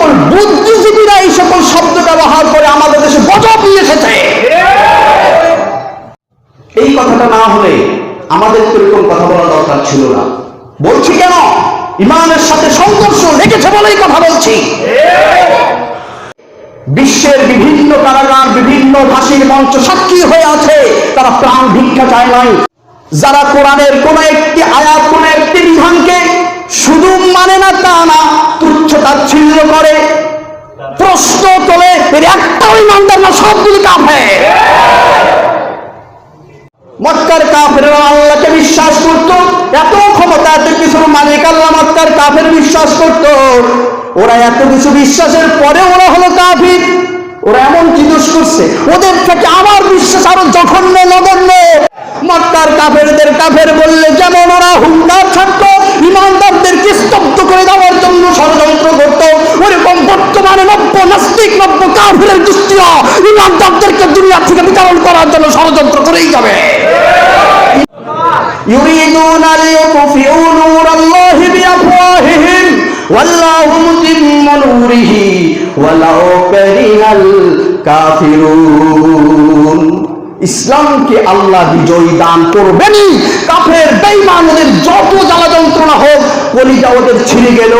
সকল বুদ্ধিজীবীরা এই সকল শব্দ ব্যবহার করে আমাদের দেশে গজব নিয়ে এসেছে। এই কথাটা না হলে আমাদের এরকম কথা বলা দরকার ছিল না। বলছি কেন? ইমানের সাথে সংঘর্ষ লেগেছে বলেই কথা বলছি। বিশ্বের বিভিন্ন কারাগার, বিভিন্ন ফাঁসির মঞ্চ সাক্ষী হয়ে আছে, তারা প্রাণ ভিক্ষা চায় নাই। যারা কোরআনের কোন একটি আয়াত, কোন একটি বিধানকে শুধু মানে না তা না, তুচ্ছ তাচ্ছিল্য করে, প্রশ্ন তোলে, এর একটাও ইমানদার না, সবগুলি কাফের। মক্কার কাফেররা আল্লাহকে বিশ্বাস করত, এত ক্ষমতা, এত কিছু মালিক আল্লাহ, মক্কার কাফের বিশ্বাস করত। ওরা এত কিছু বিশ্বাসের পরে ওরা হলো কাফির। ওরা এমন কি দোষ করছে? ওদের থেকে আমার বিশ্বাস আরো জঘন্য, নগণ্য। মক্কার কাফেরদের কাফের বললে যেমন ওরা হুঙ্কার ছাড়ত, ইমানদারদেরকে স্তব্ধ করে দেওয়ার জন্য ষড়যন্ত্র করত, ওরকম বর্তমানে নব্য নাস্তিক, নব্য কাফেরের দৃষ্টিও ইমানদারদেরকে দুনিয়া থেকে বিতরণ করার জন্য ষড়যন্ত্র করেই যাবে। يريدون ليطفئوا نور الله بأفواههم والله متم نوره ولو كره الكافرون। ইসলামকে আল্লাহ বিজয় দান করবেনই। কাফের বেঈমানদের যত জ্বালা যন্ত্রণা হোক, কলিজা ওদের ছিঁড়ে গেল,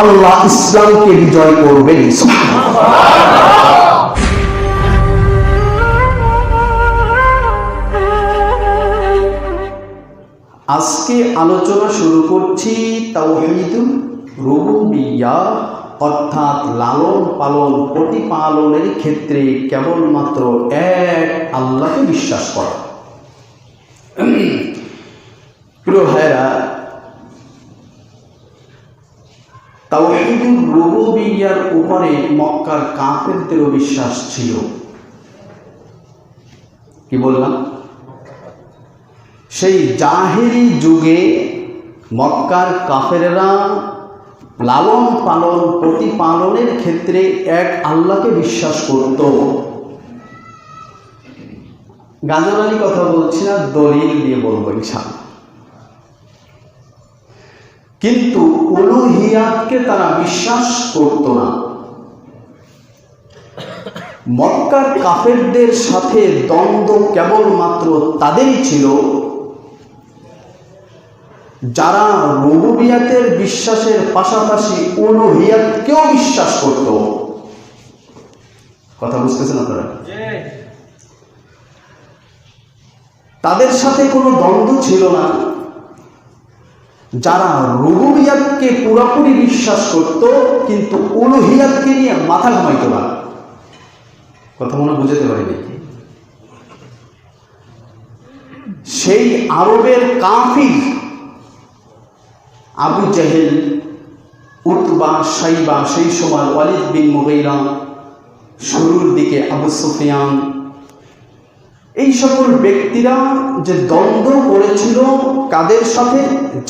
আল্লাহ ইসলামকে বিজয় করবেনই। আজকে আলোচনা শুরু করছি তাওহীদুর রুবুবিয়্যাহ, অর্থাৎ লালন পালন, প্রতিপালনের ক্ষেত্রে কেবলমাত্র এক আল্লাহকে বিশ্বাস করা। প্রিয় ভাইরা, তাওহীদুর রুবুবিয়্যার উপরে মক্কার কাফেরদেরও বিশ্বাস ছিল। কি বললাম? সেই জাহেরি যুগে মক্কার কাফেররা লালন পালন, প্রতিপালনের ক্ষেত্রে এক আল্লাহকে বিশ্বাস করত। গাজালি কথা বলছি না, দলিল দিয়ে বলবো ইনশাআল্লাহ। কিন্তু উলুহিয়াতকে তারা বিশ্বাস করত না। মক্কার কাফেরদের সাথে দ্বন্দ্ব কেবলমাত্র তাদেরই ছিল যারা রুবুবিয়াতের বিশ্বাসের পাশাপাশি উলুহিয়াতকেও বিশ্বাস করত। কথা বুঝতেছেন আপনারা? তাদের সাথে কোনো দ্বন্দ্ব ছিল না। যারা রুবুবিয়াতকে পুরোপুরি বিশ্বাস করত কিন্তু উলুহিয়াতকে নিয়ে মাথা ঘামাইত না। কথা মনে বুঝতে পারিনি। সেই আরবের কাফির আবু জাহেল, উতবা, শাইবা, সেই সময় ওয়ালিদ বিন মুগীরা, শুরুর দিকে আবু সুফিয়ান, এই সকল ব্যক্তিরা যে দ্বন্দ্ব করেছিল কাদের সাথে?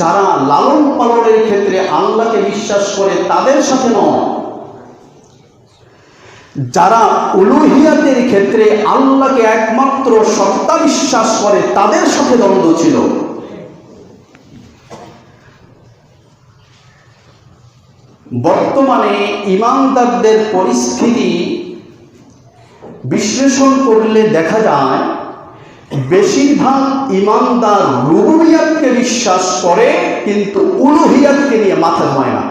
যারা লালন পালনের ক্ষেত্রে আল্লাহকে বিশ্বাস করে তাদের সাথে নয়, যারা উলুহিয়াতের ক্ষেত্রে আল্লাহকে একমাত্র সত্তা বিশ্বাস করে তাদের সাথে দ্বন্দ্ব ছিল। বর্তমানে ইমানদারদের পরিস্থিতি বিশ্লেষণ করলে দেখা যায় বেশিরভাগ ইমানদার রুবুবিয়াতকে বিশ্বাস করে কিন্তু উলুহিয়াতকে নিয়ে মাথা ঘামায় না।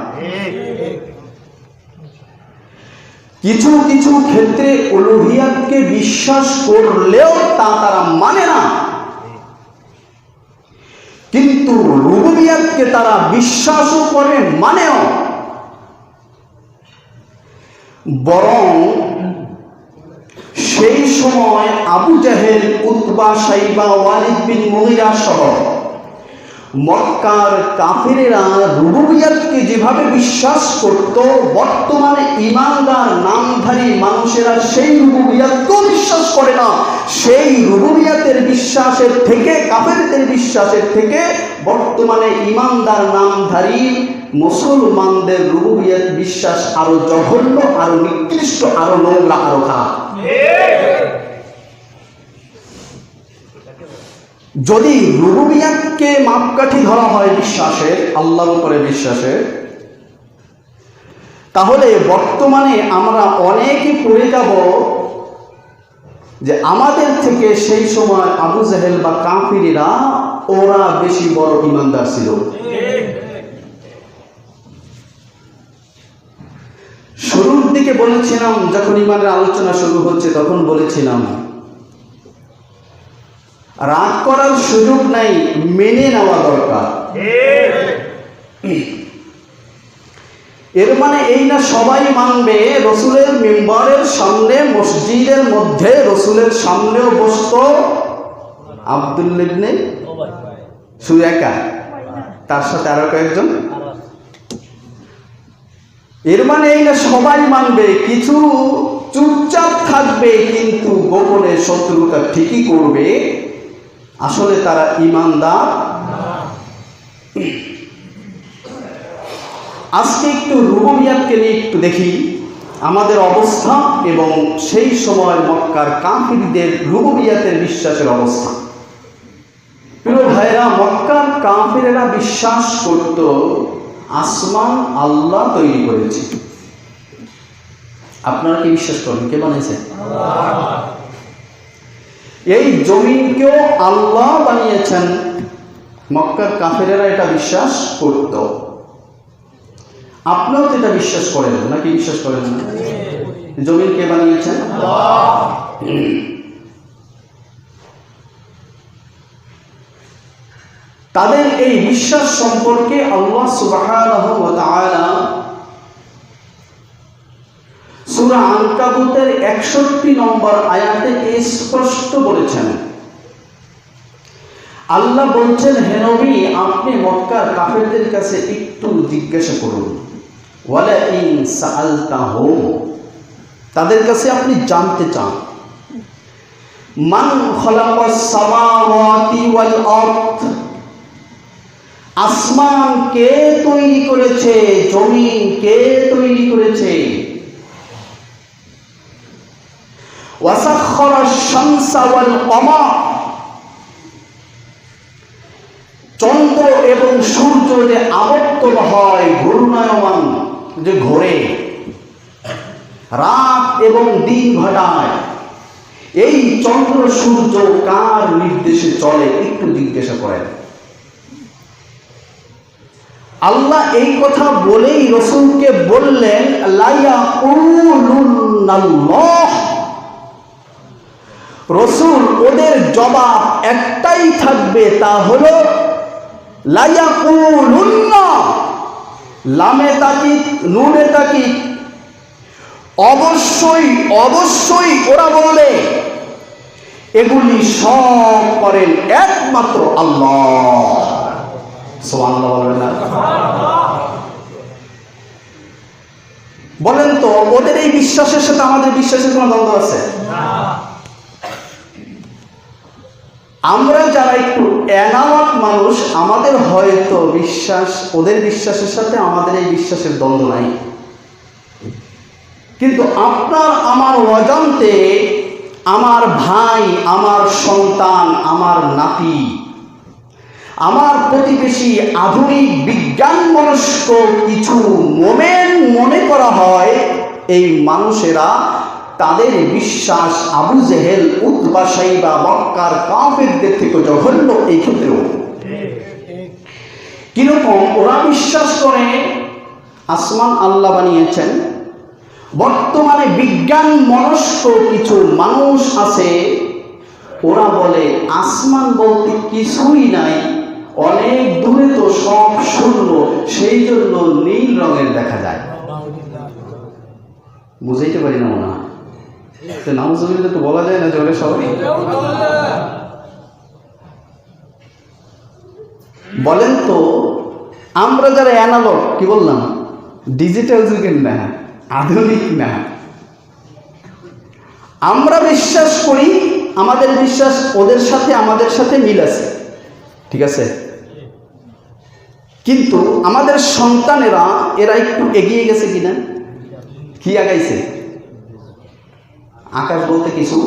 কিছু কিছু ক্ষেত্রে উলুহিয়াতকে বিশ্বাস করলেও তারা মানে না, কিন্তু রুবুবিয়াতকে তারা বিশ্বাসও করে, মানেও। বরং সেই সময় আবু জাহেল, উতবা, শাইবা, ওয়ালিদ বিন মুগীরা সহ মক্কার কাফেরেরা রুবুবিয়াতকে যেভাবে বিশ্বাস করত, বর্তমানে ইমানদার নামধারী মানুষেরা সেই রুবুবিয়াতকেও বিশ্বাস করে না। সেই রুবুবিয়াতের বিশ্বাসের থেকে, কাফেরদের বিশ্বাসের থেকে বর্তমানে ইমানদার নামধারী মুসলমানদের রুবুবিয়াত বিশ্বাস আরো জঘন্য, আরো নিকৃষ্ট, আরো নোংরা, আরো খারাপ। যদি তাহলে বর্তমানে আমরা অনেকেই পড়ে যাব যে আমাদের থেকে সেই সময় আবু জাহেল বা কাফিরেরা ওরা বেশি বড় ঈমানদার ছিল। শুরুর দিকে বলেছিলাম, যখন ঈমানের আলোচনা শুরু হচ্ছে তখন বলেছিলাম রাগ করার সুযোগ নাই, মেনে নেওয়া দরকার। এর মানে এই না সবাই মানবে রসুলের মিম্বরের সামনে, মসজিদের মধ্যে রসুলের সামনেও বসতো আব্দুল্লাহ ইবনে সুরাইকা, তার সাথে আরো কয়েকজন। এর মানে এই না সবাই মানবে, কিছু চুপচাপ থাকবে কিন্তু গোপনে শত্রুতা ঠিকই করবে, আসলে তারা ঈমানদার। আজকে একটু রুবুবিয়াতকে নিয়ে একটু দেখি আমাদের অবস্থা এবং সেই সময় মক্কার কাফিরদের রুবুবিয়াতের বিশ্বাসের অবস্থা। প্রিয় ভাইরা, মক্কার কাফিরেরা বিশ্বাস করত আসমান আল্লাহ তৈরি করেছে। আপনারা কি বিশ্বাস করেন? কে বানিয়েছে? এই জমিনকেও আল্লাহ বানিয়েছেন। মক্কার কাফিরেরা এটা বিশ্বাস করত। আপনারাও তো এটা বিশ্বাস করেন নাকি বিশ্বাস করেন না? জমিন কে বানিয়েছেন? তাদের এই বিশ্বাস সম্পর্কে আল্লাহ সুবহানাহু ওয়া তাআলা সূরা আনকাবুতের 61 নম্বর আয়াতে স্পষ্ট বলেছেন। আল্লাহ বলছেন, হে নবী, আপনি মক্কার কাফেরদের কাছে একটু জিজ্ঞাসা করুন, ওয়ালা ইন সাআলতাহুম, তাদের কাছে আপনি জানতে চান, মান খালাকাস সামাওয়াতি ওয়াল আরদ, আসমান কে তৈরি করেছে, জমিন কে তৈরি করেছে, ওয়াসাখখারাশ শামসা ওয়াল কমার, চন্দ্র এবং সূর্য যে আবর্ত হয়, ঘূর্ণায়মান যে ঘোরে, রাত এবং দিন ঘটায়, এই চন্দ্র সূর্য কার নির্দেশে চলে একটু জিজ্ঞাসা করেন। আল্লাহ এই কথা বলেই রাসূলকে বললেন, লা ইয়াকুলুন্নাল্লাহ, রাসূল ওদের জবাব একটাই থাকবে, তা হলো লা ইয়াকুলুন্না, লামে তাকিদ নুনে তাকিদ, অবশ্যই অবশ্যই ওরা বলবে। এগুলি সব করেন একমাত্র আল্লাহ। সুবহানাল্লাহ বলেন না? বলেন তো, ওদের এই বিশ্বাসের সাথে আমাদের বিশ্বাসের কোনো দ্বন্দ্ব আছে? আমরা যারা একটু এনামত মানুষ, আমাদের হয়তো বিশ্বাস, ওদের বিশ্বাসের সাথে আমাদের এই বিশ্বাসের দ্বন্দ্ব নাই, কিন্তু আপনার আমার অজান্তে আমার ভাই, আমার সন্তান, আমার নাতি, আমার প্রতিবেশী আধুনিক বিজ্ঞান মনস্ক কিছু মোমেন মনে করা হয়, এই মানুষেরা তাদের বিশ্বাস আবু জেহেল, উতবা, শাইবা, মক্কার কাফেরদের থেকে জঘন্য। এই ক্ষেত্রেও কিরকম ওরা বিশ্বাস করে আসমান আল্লাহ বানিয়েছেন। বর্তমানে বিজ্ঞান মনস্ক কিছু মানুষ আছে, ওরা বলে আসমান বলতে কিছুই নাই, অনেক দূরে তো সব শূন্য, সেই জন্য নীল রঙের দেখা যায়। বুঝাইতে পারি না মনে হয়, নাউজুবিল্লাহ তো বলা যায় না জোরে সবাই। বলেন তো, আমরা যারা অ্যানালগ, কি বললাম, ডিজিটাল যুগের না, আধুনিক না, আমরা বিশ্বাস করি, আমাদের বিশ্বাস ওদের সাথে আমাদের সাথে মিল আছে, ঠিক আছে, কিন্তু আমাদের সন্তানেরা এরা একটু এগিয়ে গেছে কিনা? কি আগাইছে? আকাশ বলতে কিছু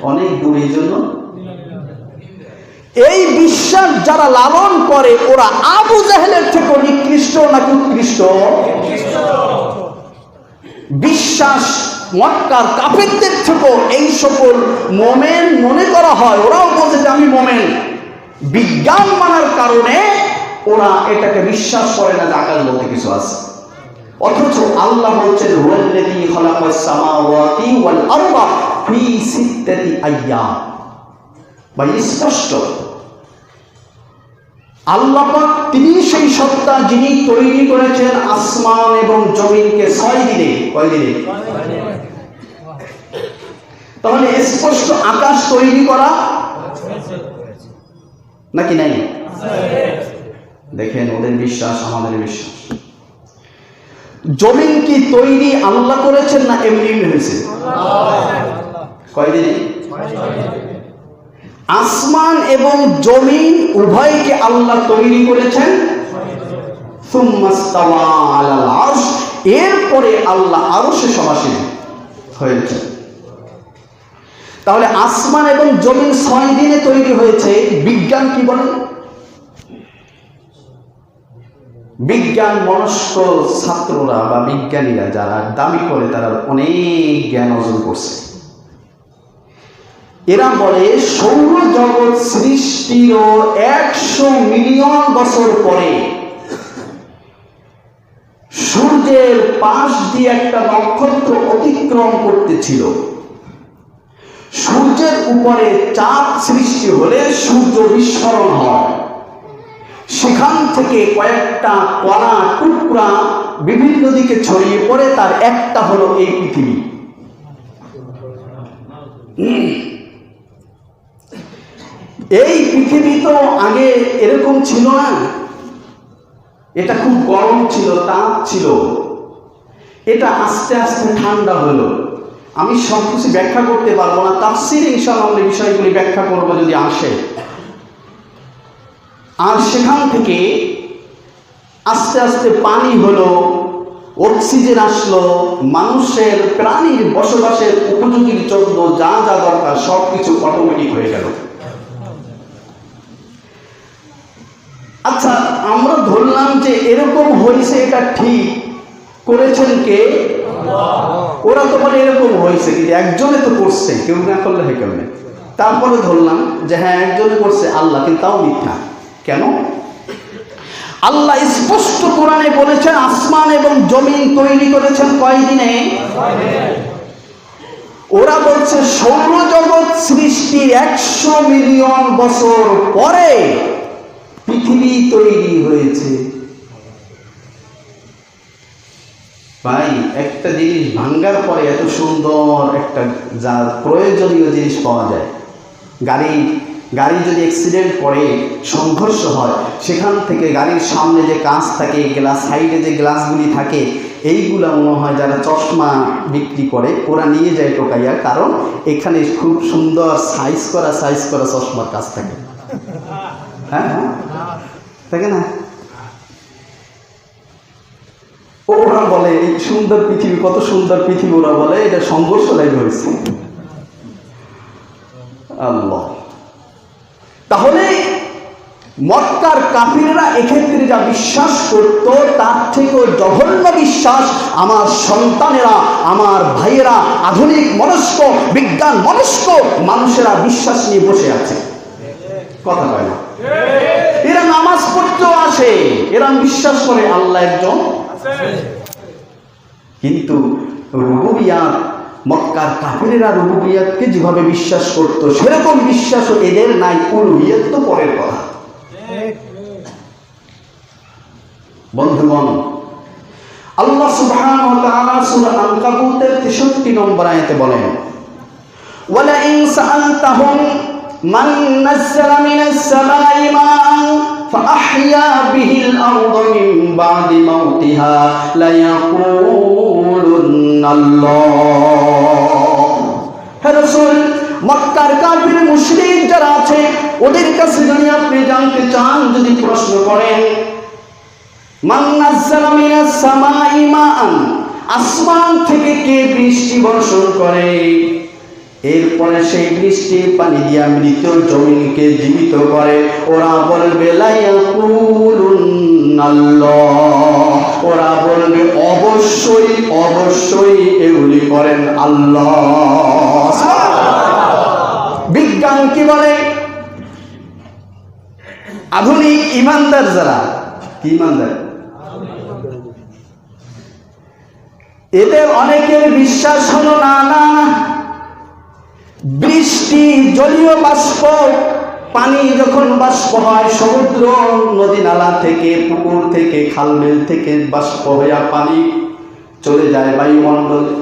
অনেক দূর। এই জন্য এই বিশ্বাস যারা লালন করে, ওরা আবু জাহেলের থেকে নিকৃষ্ট নাকি উৎকৃষ্ট? বিশ্বাস মক্কার কাফেরদের থেকেও এই সকল মোমেন মনে করা হয়। ওরাও বলছে যে আমি মোমেন। বিজ্ঞান মানার কারণে ওরা এটাকে বিশ্বাস করে না যে আকাশ বলতে কিছু আছে। অথচ আল্লাহ বলছেন হুয়াল্লাযী খালাকাস সামাওয়াতি ওয়াল আরদা ফি সিত্তাতি আইয়াম। ভাই স্পষ্ট আল্লাহ পাক তিনি সেই সত্তা যিনি তৈরি করেছেন আসমান এবং জমিনকে 6 দিনে। কয় দিনে? তাহলে স্পষ্ট আকাশ তৈরি করা নাকি নাই? দেখেন ওদের বিশ্বাস আমাদের বিশ্বাস। জমিন কি তৈরি আল্লাহ করেছেন না এমনি হয়েছে? কয় দিনে? আসমান এবং জমিন উভয়কে আল্লাহ তৈরি করেছেন। সুম্মাস্তাওয়া আলাল আরশ, এরপরে আল্লাহ আরশে সমাসীন হয়েছে। তাহলে আসমান এবং জমিন 6 দিনে তৈরি হয়েছে। বিজ্ঞান কি বলে? বিজ্ঞান মনস্ক ছাত্ররা বা বিজ্ঞানীরা যারা দাবি করে তারা অনেক জ্ঞান অর্জন করছে। এরা বলে সৌরজগৎ সৃষ্টির 100 মিলিয়ন বছর পরে সূর্যের পাশ দিয়ে একটা নক্ষত্র অতিক্রম করতেছিল। সূর্যের উপরে চাপ সৃষ্টি হলে সূর্য বিস্ফোরণ হয়। সেখান থেকে কয়েকটা কণা টুকরা বিভিন্ন দিকে ছড়িয়ে পড়ে, তার একটা হলো এই পৃথিবী। এই পৃথিবী তো আগে এরকম ছিল না। এটা খুব গরম ছিল, তাপ ছিল। এটা আস্তে আস্তে ঠান্ডা হলো। আমি সব কিছু ব্যাখ্যা করতে পারবো না, তাফসীরে ইনশাআল্লাহ আমরা বিষয়গুলি ব্যাখ্যা করবো যদি আসে। আর সেখান থেকে আস্তে আস্তে পানি হলো, অক্সিজেন আসলো, মানুষের প্রাণীর বসবাসের উপযোগীর জন্য যা যা দরকার সব কিছু অটোমেটিক হয়ে গেল। আচ্ছা, আমরা ধরলাম যে এরকম হয়েছে, এটা ঠিক করেছেন কে? ওরা তো বলে এরকম হয়েছে, কিন্তু একজনে তো করছে, কেউ না করলে হয় কেমনে? তারপরে ধরলাম যে হ্যাঁ একজনে করছে আল্লাহ, কিন্তু তাও মিথ্যা। কেন? আল্লাহ স্পষ্ট কোরআনে বলেছেন আসমান এবং জমিন তৈরি করেছেন কয় দিনে? ওরা বলছে সৌরজগৎ সৃষ্টির 100 মিলিয়ন বছর পরে পৃথিবী তৈরি হয়েছে। ভাই, একটা জিনিস ভাঙ্গার পরে এত সুন্দর একটা যা প্রয়োজনীয় জিনিস পাওয়া যায়। গাড়ি যদি অ্যাক্সিডেন্ট করে, সংঘর্ষ হয়, সেখান থেকে গাড়ির সামনে যে কাঁচ থাকে, গ্লাস, সাইডে যে গ্লাসগুলি থাকে, এইগুলা মনে হয় যারা চশমা বিক্রি করে ওরা নিয়ে যায় টোকাইয়া, কারণ এখানে খুব সুন্দর সাইজ করা চশমার কাজ থাকে। হ্যাঁ থাকে না? ওরা বলে এই সুন্দর পৃথিবী, কত সুন্দর পৃথিবী, ওরা বলে এটা সংঘর্ষ লাগে হয়েছে। আল্লাহ। তাহলে মক্কার কাফিররা এক্ষেত্রে যা বিশ্বাস করত তার থেকেও জঘন্য বিশ্বাস আমার সন্তানেরা, আমার ভাইয়েরা, আধুনিক মনস্ক, বিজ্ঞান মনস্ক মানুষেরা বিশ্বাস নিয়ে বসে আছে। কথা বলে না? এরা নামাজ পড়তেও আসে, এরা বিশ্বাস করে আল্লাহ একজন, কিন্তু রুবুবিয়াত, মক্কার কাফিরেরা রুবুবিয়াতকে যেভাবে বিশ্বাস করত সেরকম বিশ্বাসও এদের নাই। উলুহিয়াত তো পরের কথা। বন্ধুগণ, আল্লাহ সুবহানাহু ওয়া তাআলা সূরা আনকাবুতের 63 নম্বর আয়াতে বলেন, ওয়ালা ইন সাআলতাহুম মান নাযালা মিনাস সামাই মা'আন ফাআহইয়া বিহিল আরদা মিন বা'দি মাউতিহা লায়াকুলুন্নাল্লাহ। হে রাসূল, মক্কার কাফির মুশরিক যারা আছে ওদের কাছে যদি আপনি জানতে চান, যদি প্রশ্ন করেন মান নাযালা মিনাস সামাই মা'আন, আসমান থেকে কে বৃষ্টি বর্ষণ করে, এরপরে সেই বৃষ্টির পানি দিয়া মৃত জমিনকে জীবিত করে, ওরা বলবে লায়াকুলুন্নাল্লাহ। ওরা বলবে অবশ্যই অবশ্যই এগুলি করেন আল্লাহ। বিজ্ঞান কি বলে? আধুনিক ইমানদার যারা, কি ইমানদার, এদের অনেকের বিশ্বাস হলো না না বৃষ্টি জলীয় বাষ্প, পানি যখন বাষ্প হয় সমুদ্র নদী নালা থেকে, পুকুর থেকে, খালবিল থেকে বাষ্প হইয়া পানি চলে যায় বায়ুমণ্ডলে।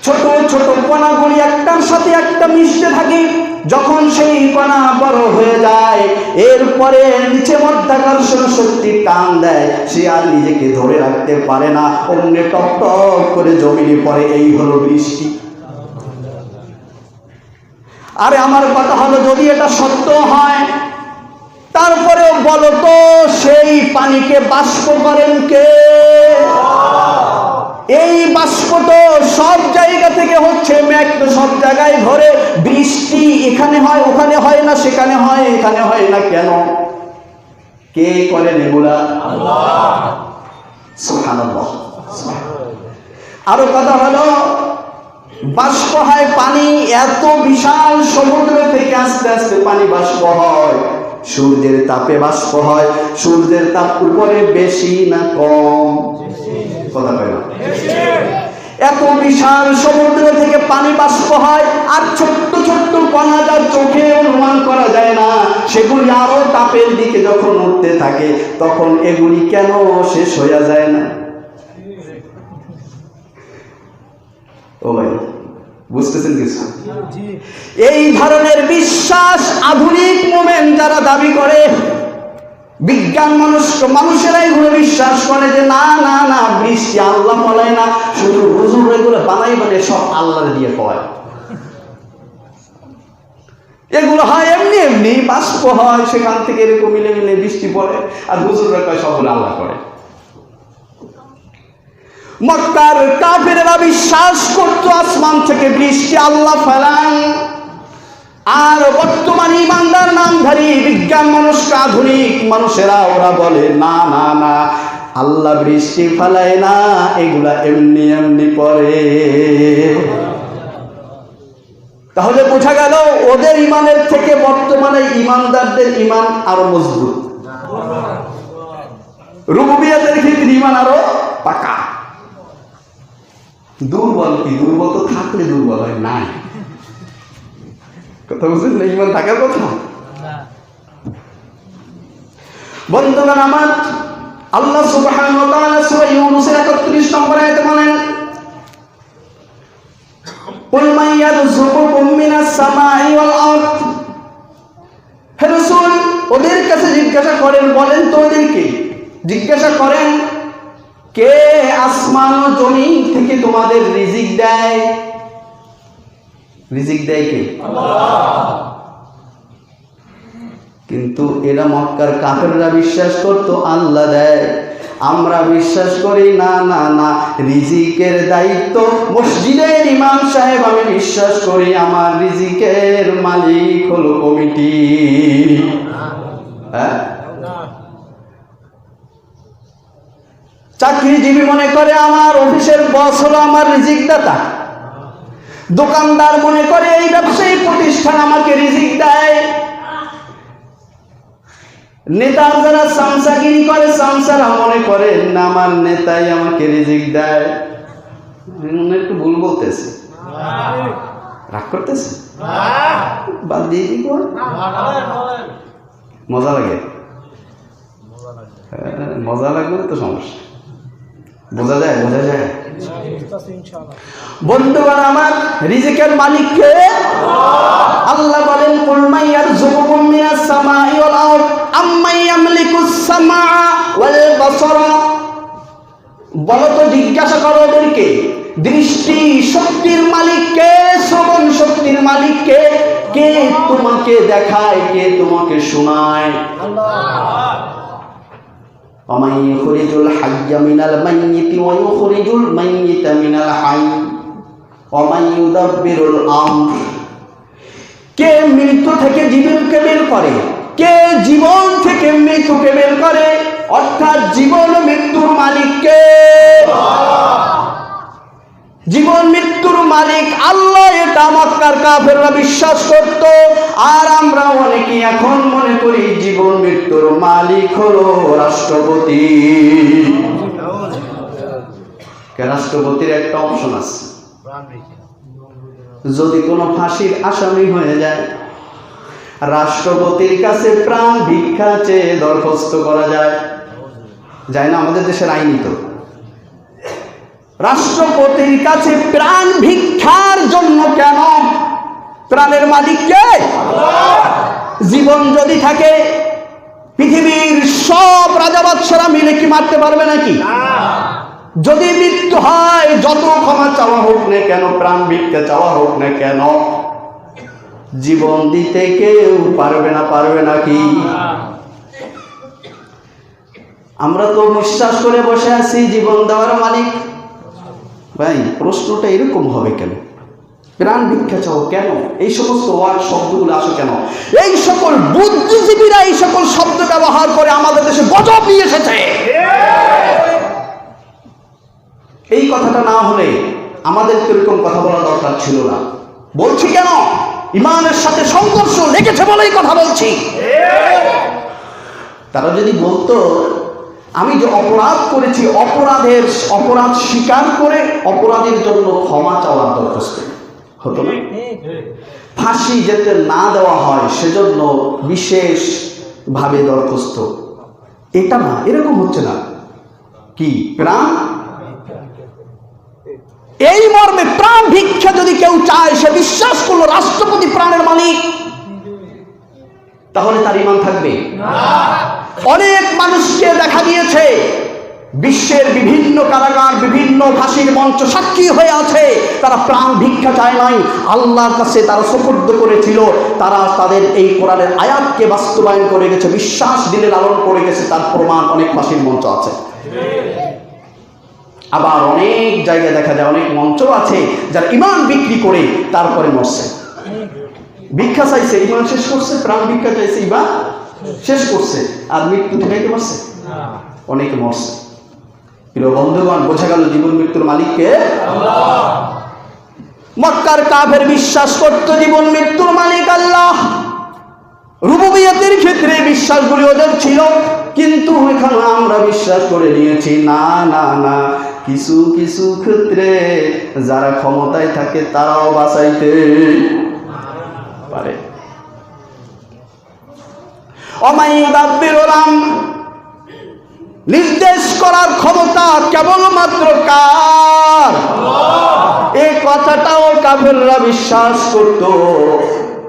ছোট ছোট কণাগুলি একটার সাথে একটা মিশতে থাকে। যখন সেই কণা বড় হয়ে যায়, এরপরে নিচে মাধ্যাকর্ষণ শক্তি টান দেয়, সে আর নিজেকে ধরে রাখতে পারে না, অমনি টপ টপ করে জমিনে পড়ে। এই হলো বৃষ্টি। আরে আমার কথা হলো, যদি এটা সত্য হয়, তারপরেও বলো তো সেই পানিকে বাষ্প করেন কে? এই বাষ্প তো সব জায়গা থেকে হচ্ছে, মেঘ তো সব জায়গায় ধরে, বৃষ্টি এখানে হয় ওখানে হয় না, সেখানে হয় এখানে হয় না, কেন? কে করেন এগুলা? আল্লাহ। সুবহানাল্লাহ। আরো কথা হলো, বাষ্প হয় পানি, এত বিশাল সমুদ্র থেকে আস্তে আস্তে পানি বাষ্প হয়। সূর্যের তাপে বাষ্প হয়। সূর্যের তাপ উপরে বেশি না কম? কথা বলে না। এত বিশাল সমুদ্র থেকে পানি বাষ্প হয়, আর ছোট্ট ছোট্ট কণা যার চোখে অনুমান করা যায় না, সেগুলি আরো তাপের দিকে যখন উঠতে থাকে, তখন এগুলি কেন শেষ হয়ে যায় না? ও ভাই, বুঝতেছেন কিছু? এই ধরনের বিশ্বাস আধুনিক মোমেন্ট যারা দাবি করে, বিজ্ঞান মানুষেরা এগুলো বিশ্বাস করে যে না না না, বৃষ্টি আল্লাহ ফলায় না, শুধু হুজুর এগুলো বানাই বানাই সব আল্লাহর দিয়ে হয়। এগুলো হয় এমনি এমনি, বাষ্প হয়, সেখান থেকে এরকম মিলে মিলে বৃষ্টি পড়ে, আর হুজুররা কয় সবগুলো আল্লাহ করে। মক্কার কাফেরেরা বিশ্বাস করতো আসমান থেকে বৃষ্টি আল্লাহ ফেলান, আর বর্তমান ইমানদার নামধারী বিজ্ঞান মানুষ, আধুনিক মানুষেরা ওরা বলে না না না, আল্লাহ বৃষ্টি ফেলায় না, এগুলা এমনি এমনি পড়ে। তাহলে বোঝা গেল ওদের ইমানের থেকে বর্তমানে ইমানদারদের ইমান আরো মজবুত, রুবুবিয়তের ক্ষেত্রে ইমান আরো পাকা। দুর্বল কি? দুর্বল তো থাকলে দুর্বল হয় নাই। কথা বুঝলেন না? ইমান থাকার কথা। বন্ধুগণ আমার, আল্লাহ সুবহানাহু ওয়া তাআলা সূরা ইউনূসের ৩১ নম্বর আয়াতে বলেন, কুল মান ইয়ারযুকুকুম মিনাস সামাই ওয়াল আরদ। হে রাসূল, ওদের কাছে জিজ্ঞাসা করেন, বলেন তো ওদেরকে জিজ্ঞাসা করেন, কে আসমান ও জমিন থেকে তোমাদের রিজিক দেয়? রিজিক দেয় কে? আল্লাহ। কিন্তু এরা মক্কার কাফেররা বিশ্বাস করতো আল্লাহ দেয়। আমরা বিশ্বাস করি না না না, রিজিকের দায়িত্ব মসজিদের ইমাম সাহেব। আমি বিশ্বাস করি আমার রিজিকের মালিক হলো কমিটি। হ্যাঁ, চাকরিজীবী মনে করে আমার অফিসের বস হলো আমার রিজিক দাতা। দোকানদার মনে করে এই ব্যবসায়ী প্রতিষ্ঠান আমাকে রিজিক দেয়। নেতা যারা সামসাগিরি করে, সামসারা মনে করে না আমার নেতাই আমাকে রিজিক দেয়। একটু ভুল বলতেছে, রাগ করতেছে, বাদ দিয়ে দিব। মজা লাগে, মজা লাগবে তো সমস্যা। বোঝা যায়, বোঝা যায়। বন্ধুগণ আমার, রিজিকের মালিক কে? আল্লাহ বলেন, কুল মান ইয়ারযুকুকুম মিনাস সামাই ওয়াল আরদ আম্মান ইয়ামলিকুস সামা ওয়াল বাসারা। বলো তো, জিজ্ঞাসা করো ওদেরকে, দৃষ্টি শক্তির মালিক কে? শ্রবণ শক্তির মালিক কে? কে তোমাকে দেখায়, কে তোমাকে শোনায়? আল্লাহ। ومن يخرج الحي من الميت ويخرج الميت من الحي ومن يدبر الأمر। কে মৃত্যু থেকে জীবনকে বের করে? কে জীবন থেকে মৃত্যুকে বের করে? অর্থাৎ জীবন মৃত্যুর মালিককে। জীবন মৃত্যুর মালিক আল্লাহ, এটা মক্কার কাফেররা বিশ্বাস করত। আর আমরা অনেকে এখন মনে করি জীবন মৃত্যুর মালিক হলো রাষ্ট্রপতি। রাষ্ট্রপতির একটা অপশন আছে, যদি কোনো ফাঁসির আসামি হয়ে যায় রাষ্ট্রপতির কাছে প্রাণ ভিক্ষা চেয়ে দরখাস্ত করা যায়। যায় না? আমাদের দেশের আইনই তো। রাষ্ট্রপতির কাছে প্রাণ ভিক্ষার জন্য কেন? প্রাণের মালিক কে? জীবন যদি থাকে পৃথিবীর সব রাজা বাদশারা মিলে কি মারতে পারবে নাকি? যদি মৃত্যু হয়, যত ক্ষমা চাওয়া হোক না কেন, প্রাণ ভিক্ষা চাওয়া হোক না কেন, জীবন দিতে কেউ পারবে না। পারবে নাকি? আমরা তো বিশ্বাস করে বসে আছি জীবন দেওয়ার মালিক। ভাই, প্রশ্নটা এরকম হবে কেন? প্রাণ ভিক্ষা চাও কেন? এই সমস্ত ওয়ার্ড শব্দগুলো আসে কেন? এই সকল বুদ্ধিজীবীরা এই সকল শব্দ ব্যবহার করে আমাদের দেশে গজব নিয়ে এসেছে। এই কথাটা না হলে আমাদের এরকম কথা বলা দরকার ছিল না। বলছি কেন? ইমানের সাথে সংঘর্ষ লেগেছে বলেই কথা বলছি। তারা যদি বলতো আমি যে অপরাধ করেছি, অপরাধ স্বীকার করে অপরাধের জন্য ক্ষমা চাওয়ার দরখাস্ত, হতো না? ফাঁসি যাতে না দেওয়া হয় সেজন্য বিশেষ ভাবে দরখাস্ত, এটা না, এরকম হচ্ছে না। কি? প্রাণ, এই মর্মে প্রাণ ভিক্ষা যদি কেউ চায়, সে বিশ্বাস করলো রাষ্ট্রপতি প্রাণের মালিক, তাহলে তার ঈমান থাকবে না। অনেক মানুষকে দেখা গিয়েছে বিশ্বের বিভিন্ন কারাগার, বিভিন্ন ফাঁসির মঞ্চ সাক্ষী হয়ে আছে, তারা প্রাণ ভিক্ষা চায় নাই, আল্লাহর কাছে তারা সুপুর্দ করেছিল। তারা তাদের এই কোরআনের আয়াতকে বাস্তবায়ন করে গেছে, বিশ্বাস দিলে লালন করে গেছে, তার প্রমাণ অনেক ফাঁসির মঞ্চ আছে। আবার অনেক জায়গায় দেখা যায়, অনেক মঞ্চ আছে যারা ঈমান বিক্রি করে তারপরে মরছে। ভিক্ষা চাইছে, ঈমান শেষ করছে, প্রাণ ভিক্ষা চাইছে, ঈমান শেষ করছে, আর মৃত্যু ঠেকাইতে পারছে? অনেকে মরছে। প্রিয় বন্ধুগণ, বোঝা গেল জীবন মৃত্যুর মালিককে আল্লাহ। মক্কার কাফের বিশ্বাস করত জীবন মৃত্যুর মালিক আল্লাহ। রুবুবিয়তের ক্ষেত্রে বিশ্বাসগুলি ওদের ছিল, কিন্তু এখানে আমরা বিশ্বাস করে নিয়েছি না না না, কিছু কিছু ক্ষেত্রে যারা ক্ষমতায় থাকে তারাও বাঁচাইতে পারে। নির্দেশ করার ক্ষমতা কেবলমাত্র কার? এই কথাটাও কাফেররা বিশ্বাস করত,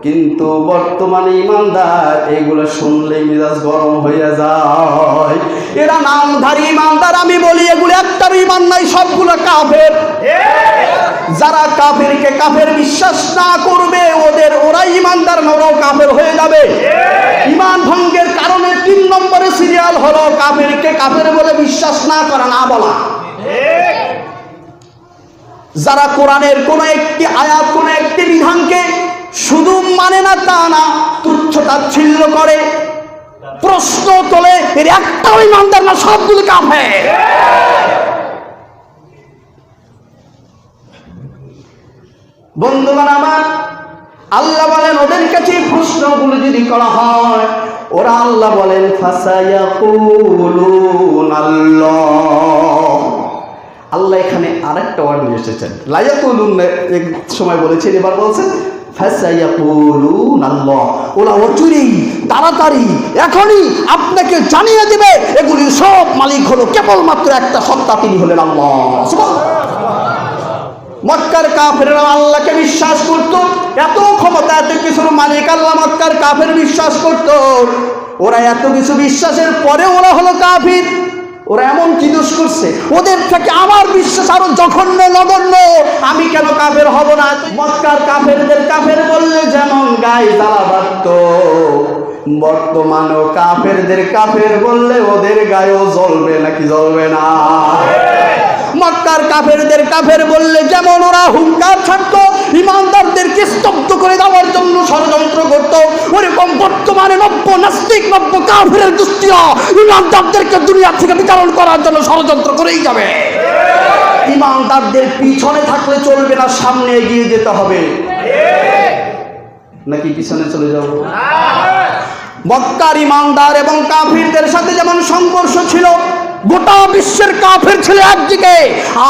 কিন্তু বর্তমানে ইমানদার এগুলো শুনলে মিজাজ গরম হয়ে যায়। এরা নামধারী ইমানদার, আমি বলি এগুলো একটার ইমান নাই, সবগুলো কাফের। যারা কাফেরকে কাফের বিশ্বাস না করবে, ওরাই ইমানদার না, ওরাও কাফের হয়ে যাবে। ইমান ভঙ্গের কারণে 3 নম্বরে সিরিয়াল হলো কাফেরকে কাফের বলে বিশ্বাস না করা, না বলা। যারা কোরআনের কোন একটি আয়াত, কোন একটি বিধানকে শুধু মানে না তা না, তুচ্ছ তাচ্ছিল্য করে, প্রশ্ন তোলে, এর একটাও ইমানদার না, সবগুলো কাফের। বন্ধুগণ আমার, আল্লাহ বলেন ওদের কাছে প্রশ্নগুলো যদি করা হয়, ওরা আল্লাহ বলেন ফাসায়াকুলুনাল্লাহ। আল্লাহ এখানে আরেকটা ওয়ার্ড নিয়ে এসেছেন, লায়াকুলুন এক সময় বলেছেন, এবার বলছেন ফাসায়াকুলুনাল্লাহ। ওরা অচিরেই, তাড়াতাড়ি, এখনই আপনাকে জানিয়ে দেবে এগুলির সব মালিক হলো কেবলমাত্র একটা সত্তা, তিনি হলেন আল্লাহ। মক্কার কাফেররা আল্লাহকে বিশ্বাস করত, এত ক্ষমতা, এত কিছুর মালিক আল্লাহ মক্কার কাফের বিশ্বাস করত। ওরা এত কিছু বিশ্বাসের পরে ওরা হলো কাফির। ওরা এমন কি দোষ করছে? ওদের থেকে আমার বিশ্বাস আরো জঘন্য, নগণ্য, আমি কেন কাফের হব না? মক্কার কাফেরদের কাফের বললে যেমন গায়ে জ্বালা বাড়ত, বর্তমানেও কাফেরদের কাফের বললে ওদের গায়েও জ্বলবে নাকি জ্বলবে না? মক্কার কাফেরদের কাফের বললে যেমন ওরা হুঙ্কার ছাড়তো, ইমানদারদেরকে স্তব্ধ করে দেওয়ার জন্য ষড়যন্ত্র করত, ওরকম বর্তমানে নব্য নাস্তিক নব্য কাফেরের গোষ্ঠীরা ইমানদারদেরকে দুনিয়া থেকে বিতরণ করার জন্য ষড়যন্ত্র করেই যাবে। ইমানদারদের পিছনে থাকলে চলবে না, সামনে এগিয়ে যেতে হবে। নাকি পিছনে চলে যাব? মক্কার ইমানদার এবং কাফিরদের সাথে যেমন সংঘর্ষ ছিল, গোটা বিশ্বের কাফের ছিল একদিকে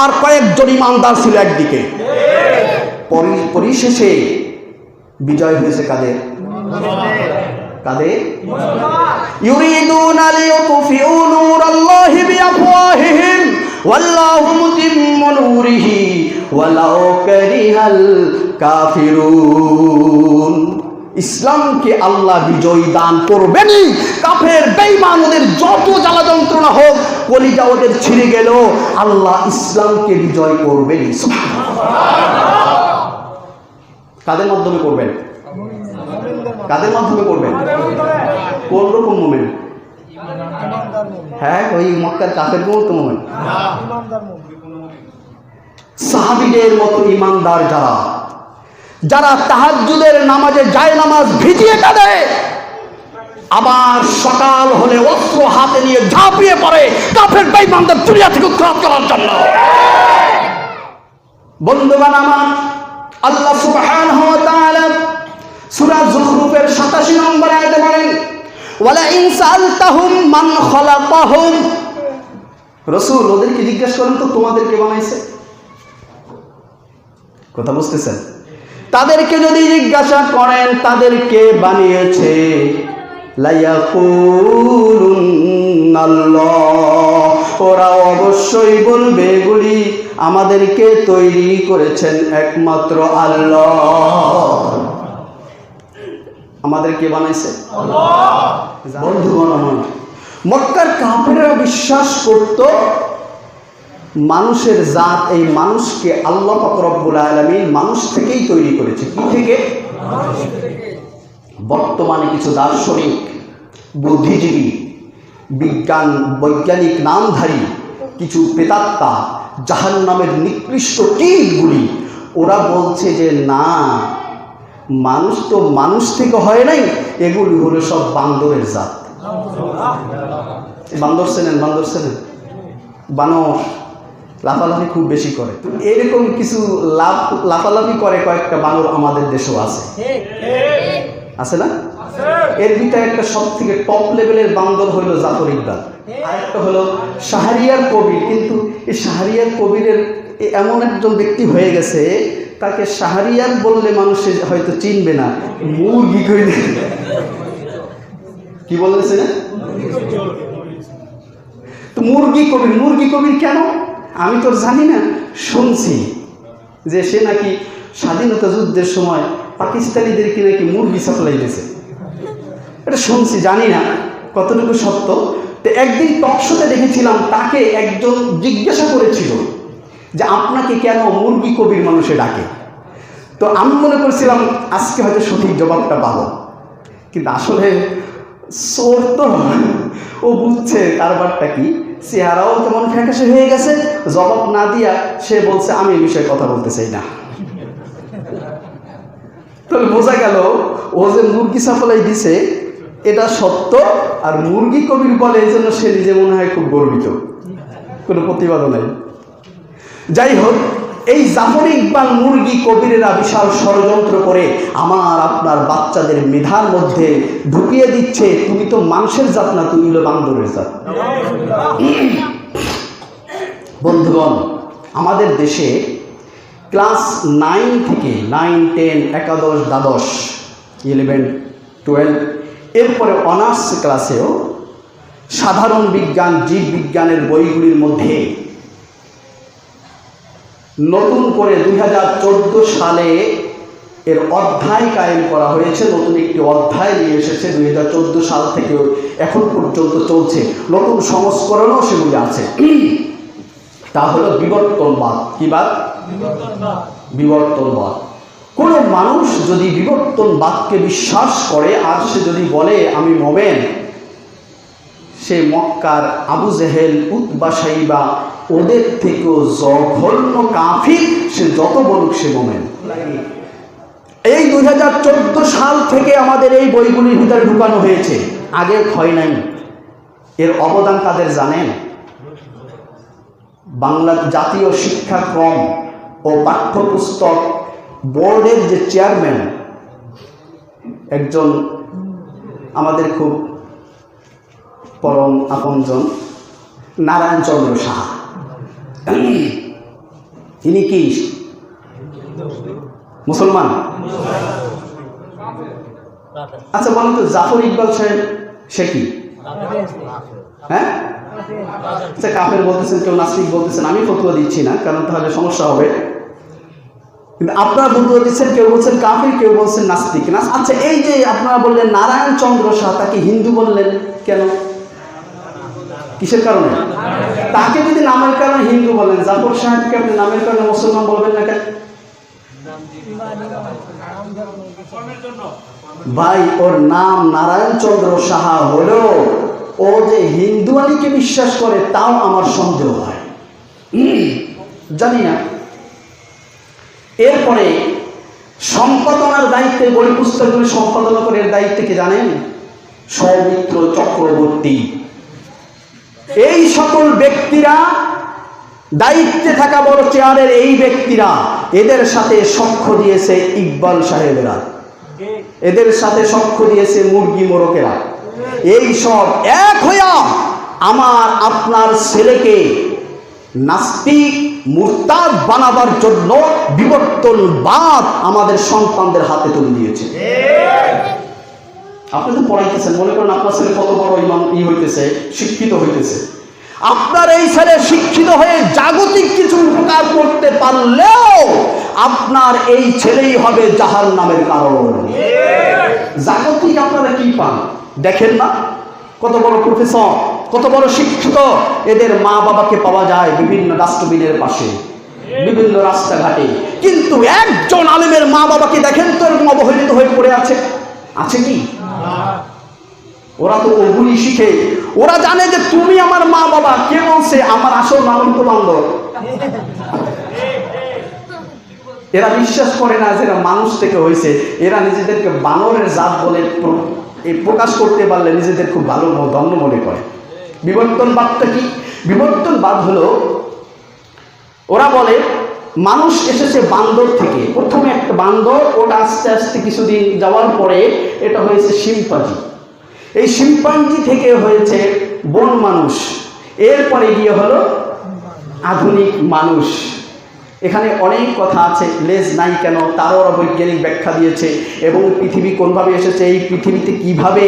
আর কয়েকজন ইমানদার ছিল একদিকে। পরিশেষে বিজয় হয়েছে কাদের? কাদের? ইউরিদুনা লিইউতফিউ নূরাল্লাহি বিআফওয়াহিহিম ওয়াল্লাহু মুতিম্মু নূরিহি ওয়ালাউ কারিহাল কাফিরুন। ইসলামকে আল্লাহ বিজয় দান করবেনই। কাফের বেঈমান ওদের যত জ্বালা যন্ত্রণা হোক, কলিজা ওদের ছিঁড়ে গেল, আল্লাহ ইসলামকে বিজয় করবেনই। কাদের মাধ্যমে করবেন? কাদের মাধ্যমে করবেন? কোন রকম মুমিন? হ্যাঁ, ওই মক্কার কাফের মতো মুমিন, সাহাবীদের মতো ইমানদার যারা, যারা তাহাজ্জুদের নামাজে যায় নামাজ ভিজিয়ে কাঁদে, আবার সকাল হলে অস্ত্র হাতে নিয়ে ঝাঁপিয়ে পড়ে কাফের বেঈমানদের দুনিয়া থেকে উৎখাত করার জন্য। বন্ধুগণ আমার, আল্লাহ সুবহানাহু ওয়া তাআলা সূরা যুখরুফের 87 নম্বর আয়াতে বলেন, ওয়ালা ইন সাআলতাহুম মান খালাকাহুম। রাসূল ওদেরকে জিজ্ঞেস করেন তো তোমাদেরকে বানাইছে? কথা বুঝতেছেন? তাদেরকে যদি জিজ্ঞাসা করেন তাদেরকে বানিয়েছে, লায়াকুলুন্নাল্লাহ, ওরা অবশ্যই বলবে এগুলি আমাদেরকে তৈরি করেছেন একমাত্র আল্লাহ। আমাদেরকে বানাইছে আল্লাহ। বন্ধুগণ আমার, মক্কার কাফেররা বিশ্বাস করত মানুষের জাত, এই মানুষকে আল্লাহ পাক রব্বুল আলামিন মানুষ থেকেই তৈরি করেছে। কি থেকে? বর্তমানে কিছু দার্শনিক, বুদ্ধিজীবী, বৈজ্ঞানিক নামধারী কিছু প্রেতাত্মা, জাহান্নামের নিকৃষ্ট কীটগুলি, ওরা বলছে যে না, মানুষ তো মানুষ থেকে হয় নাই, এগুলি হলো সব বান্দরের জাত। বান্দর চেনেন? বান্দর চেনেন? বানর লাফালাফি খুব বেশি করে, এরকম কিছু লাফালাফি করে কয়েকটা বানর আমাদের দেশেও আছে, আছে না? এর ভিতরে একটা সব থেকে টপ লেভেলের বান্দর হইল জাফর ইকবাল, আর একটা হলো শাহরিয়ার কবির। কিন্তু এই শাহরিয়ার কবিরের এমন একজন ব্যক্তি হয়ে গেছে, তাকে শাহরিয়ার বললে মানুষ হয়তো চিনবে না, মুরগি কইলে কি বলেছে না? তো মুরগি কবির, মুরগি কবির কেন আমি তো জানি না, শুনছি যে সে নাকি স্বাধীনতা যুদ্ধের সময় পাকিস্তানিদেরকে নাকি মুরগি সাপ্লাই দিয়েছে, এটা শুনছি, জানি না কতটুকু সত্য। তো একদিন টকশোতে দেখেছিলাম, তাকে একজন জিজ্ঞাসা করেছিল যে আপনাকে কেন মুরগি কবির মানুষে ডাকে? তো আমি মনে করছিলাম আজকে হয়তো সঠিক জবাবটা পাবো, কিন্তু আসলে চোর তো, ও বুঝছে কারবারটা কি, চেহারাও তেমন ফ্যাকাশে হয়ে গেছে, জবাব না দিয়া সে বলছে আমি এই বিষয়ে কথা বলতে চাই না। তাহলে বোঝা গেল ও যে মুরগি সাপ্লাই দিছে এটা সত্য, আর মুরগি কবির বলে এই জন্য সে নিজে মনে হয় খুব গর্বিত, কোনো প্রতিবাদও নাই। যাই হোক, এই জাফর ইকবাল মুরগি কবিরেরা বিশাল ষড়যন্ত্র করে আমার আপনার বাচ্চাদের মেধার মধ্যে ঢুকিয়ে দিচ্ছে, তুমি তো মানুষের জাত না, তুমি হলো বান্দরের জাত। বন্ধুগণ, আমাদের দেশে ক্লাস 9 থেকে 9, 10, একাদশ, দ্বাদশ, 11, 12, এরপরে অনার্স ক্লাসেও সাধারণ বিজ্ঞান, জীববিজ্ঞানের বইগুলির মধ্যে নতুন করে 2014 সালে এর অধ্যায় কায়েম করা হয়েছে, নতুন একটি অধ্যায় নিয়ে এসেছে, 2014 সাল থেকে এখন পর্যন্ত চলছে, নতুন সংস্করণও সেগুলি আছে। তা হলো বিবর্তনবাদ। কি বাদ? বিবর্তনবাদ। কোন মানুষ যদি বিবর্তনবাদকে বিশ্বাস করে আর সে যদি বলে আমি মোমেন, সে মক্কার আবু জেহেল, উতবা, সাইবা ওদের থেকেও জঘন্য কাফির, সে যত বলুক সে মোমেন। এই 2014 সাল থেকে আমাদের এই বইগুলির ভিতরে ঢুকানো হয়েছে, আগে হয় নাই। এর অবদান কাদের জানেন? বাংলা জাতীয় শিক্ষাক্রম ও পাঠ্যপুস্তক বোর্ডের যে চেয়ারম্যান, একজন আমাদের খুব পরম আপনজন, নারায়ণ চন্দ্র সাহা। তিনি কি মুসলমান? আচ্ছা বলেন তো, জাফর ইকবাল সাহেব সে কি? হ্যাঁ, আচ্ছা কাফের বলতেছেন, কেউ নাস্তিক বলতেছেন, আমি ফতোয়া দিচ্ছি না, কারণ তাহলে সমস্যা হবে। কিন্তু আপনারা ফতোয়া দিচ্ছেন, কেউ বলছেন কাফির, কেউ বলছেন নাস্তিক। আচ্ছা এই যে আপনারা বললেন নারায়ণ চন্দ্র শাহ, তাকে হিন্দু বললেন কেন? কিসের কারণে? তাকে যদি নামের কারণে হিন্দু বলেন, জাফর সাহেবকে আপনি নামের কারণে মুসলমান বলবেন না কেন? ভাই, ওর নাম নারায়ণ চন্দ্র সাহা হলেও ও যে হিন্দু আলীকে বিশ্বাস করে তাও আমার সন্দেহ হয়, জানি না। এরপরে সম্পাদনার দায়িত্বে, বই পুস্তকগুলি সম্পাদনা করে এর দায়িত্বে কি জানেন? সৌমিত্র চক্রবর্তী। এই সকল ব্যক্তিরা, দায়িত্বে থাকা বড় চেয়ারের এই ব্যক্তিরা, এদের সাথে সাক্ষ্য দিয়েছে ইকবাল সাহেবেরা, এদের সাথে সাক্ষ্য দিয়েছে মুরগি মোরকেরা। এই সব এক হইয়া আমার আপনার ছেলেকে নাস্তিক মুরতাদ বানাবার জন্য বিবর্তনবাদ আমাদের সন্তানদের হাতে তুলে দিয়েছে। আপনি তো পড়াইতেছেন, মনে করেন আপনার ছেলে কত বড় ইমাম হইতেছে, শিক্ষিত হইতেছে। আপনার এই ছেলে শিক্ষিত হয়ে জাগতিক কিছু উপকার করতে পারলেও আপনার এই ছেলেই হবে জাহান্নামের কারণ। জাগতিক আপনারা কি পান দেখেন না? কত বড় প্রফেসর, কত বড় শিক্ষিত, এদের মা বাবাকে পাওয়া যায় বিভিন্ন ডাস্টবিনের পাশে, বিভিন্ন রাস্তাঘাটে। কিন্তু একজন আলেমের মা বাবাকে দেখেন তো এরকম অবহেলিত হয়ে পড়ে আছে? আছে কি? ওরা তো ওগুলি শিখে, ওরা জানে যে তুমি আমার মা বাবা। কে বলছে? আমার আসল নাম তো বান্দর। এরা বিশ্বাস করে না যে এরা মানুষ থেকে হয়েছে। এরা নিজেদেরকে বানরের জাত বলে প্রকাশ করতে পারলে নিজেদের খুব ভালো ধন্য মনে করে। বিবর্তনবাদটা কি? বিবর্তনবাদ হলো, ওরা বলে মানুষ এসেছে বান্দর থেকে। প্রথমে একটা বান্দর, ওটা আস্তে আস্তে কিছুদিন যাওয়ার পরে এটা হয়েছে শিম্পাঞ্জি। এই শিম্পাঞ্জি থেকে হয়েছে বন মানুষ, এরপরে গিয়ে হলো আধুনিক মানুষ। এখানে অনেক কথা আছে, লেজ নাই কেন তারও বৈজ্ঞানিক ব্যাখ্যা দিয়েছে, এবং পৃথিবী কোনভাবে এসেছে, এই পৃথিবীতে কিভাবে